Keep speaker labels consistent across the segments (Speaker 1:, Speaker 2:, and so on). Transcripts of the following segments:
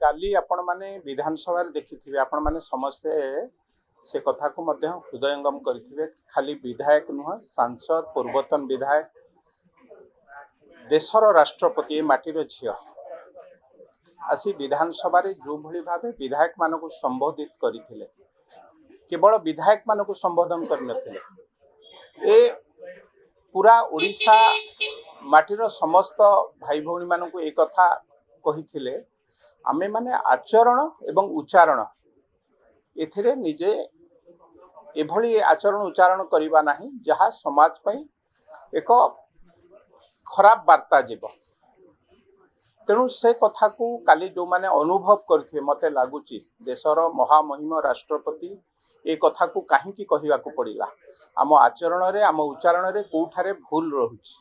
Speaker 1: काली आपण माने विधानसभा देखिथिबे आपण माने समस्ते से कथा को मध्य हृदयंगम करिथिबे खाली विधायक नुह सांसद पूर्वतन विधायक देशर राष्ट्रपति माटीर झियो आसी विधानसभा रे जो भली भाबे विधायक मानको संबोधित करिथिले केवल विधायक मानको संबोधन करनथिले ए पूरा ओडिशा माटीर समस्त भाई भौणी मानको ए कथा कहिथिले आमे माने आचरण एवं उच्चारण एथिरे निजे एभली आचरण उच्चारण करिबा नाही जहा समाज पई एक खराब वार्ता जीव तेणु से कथा को काली जो माने अनुभव करथे मते लागुची देशर महामहिम राष्ट्रपति ए कथा को काहींकी कहिवा को पड़िला आम आचरण रे आम उच्चारण रे कोठारे भूल रहुची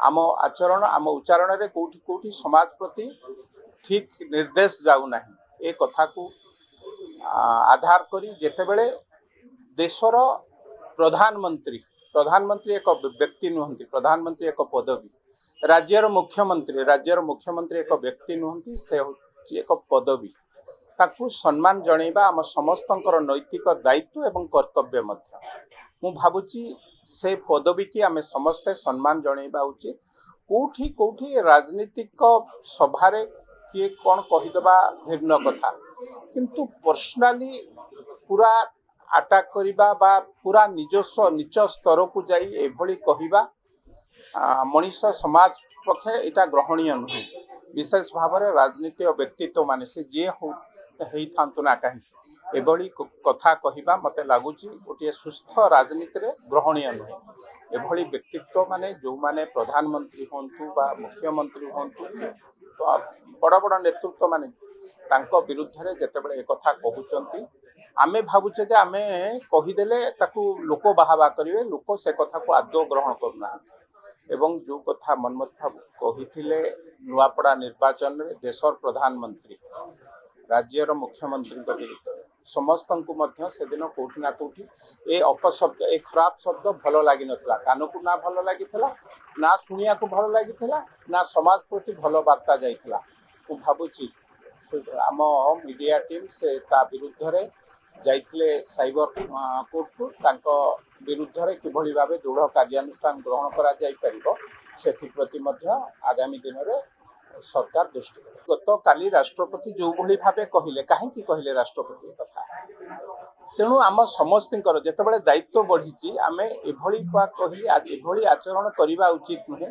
Speaker 1: आम आचरण आम उच्चारण रे कोठी कोठी समाज प्रति ठीक निर्देश जाऊ नाही ए कथा को आधार करी जेते बेले देशर प्रधानमंत्री एक व्यक्ति नुहंती प्रधानमंत्री एक पदवी राज्यर मुख्यमंत्री एक व्यक्ति नुहंती से एक पदवी ताकू सम्मान जणैबा आम समस्तंकर नैतिक दायित्व एवं कर्तव्य मध्य मु भाबुची से पदवी की आमे समस्ते सम्मान जणैबा उचित कोठी कोठी राजनीतिक सभारे किए कौन कहीदेबा भिन्न कथा किंतु पर्सनाली पूरा अटैक करिबा बा पूरा निजस्व नीच स्तर को जाई एभली कहिबा मनीष समाज पक्षे एटा ग्रहणीय नुहे विशेष भाव में राजनीति और व्यक्तित्व माने से जे होई थांतु ना कहीं एभली कथा कहिबा मते लागुची गोटे सुस्थ राजनीति रे ग्रहणीय नुहे एभली व्यक्तित्व माने जो माने प्रधानमंत्री होंतु बा मुख्यमंत्री होंतु तो बड़ बड़ नेतृत्व माने तांको विरुद्ध रे जेतेबेले एक कथा कहउचंती आमे भाबुचे जे आमे कहिदेले ताकू लोक बाहाबा करिवे लोक से कथा को आदौ ग्रहण करूना एवं जो कथा मनमोहन बाबू कहिथिले नुआपड़ा निर्वाचन रे देशर प्रधानमंत्री राज्यर मुख्यमंत्री विरुद्ध समस्त को मध्य से दिन कोठी ना कोठी ए अपशब्द ए खराब शब्द भलो लागि नथला कान को ना भलो लागिथला ना सुनिया को भलो लागिथला ना समाज प्रति भलो वार्ता जाइथला को भाबुची आम मीडिया टीम से ता विरुद्ध रे जाइथिले साइबर कोर्ट को तांको विरुद्ध रे किभली भाबे दृढ़ कार्यानुष्ठान ग्रहण करा जाई परिबो सेथि प्रति मध्य आगामी दिन रे सरकार दृष्टि गत काली राष्ट्रपति जो भली भाबे कहिले काहेकि कहिले राष्ट्रपति कथा तेणु आम समस्तर जेतेबेले दायित्व बढ़ी आमे एभली कहले एभली आचरण करबा उचित नुहे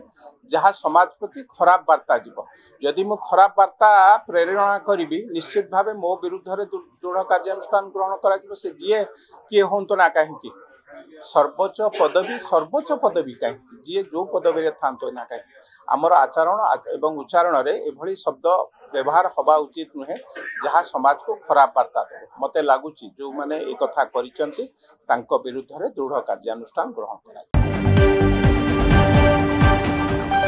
Speaker 1: जहाँ समाज प्रति खराब वार्ता जीव जदि मु खराब वार्ता प्रेरणा करी निश्चित भावे मो विरुद्ध रे दृढ़ कार्यानुष्ठान ग्रहण करा से जी किए होंतो ना कहीं सर्वोच्च पदवी कहीं जी जो पदवी था ना कहीं आमर आचरण एवं उच्चारण रे एभली शब्द व्यवहार हवा उचित नुहे जहाँ समाज को खराब वार्ता दे मते लागुची जो माने ए कथा करिसंती तांको विरुद्ध रे दृढ़ कार्यानुष्ठान ग्रहण करा।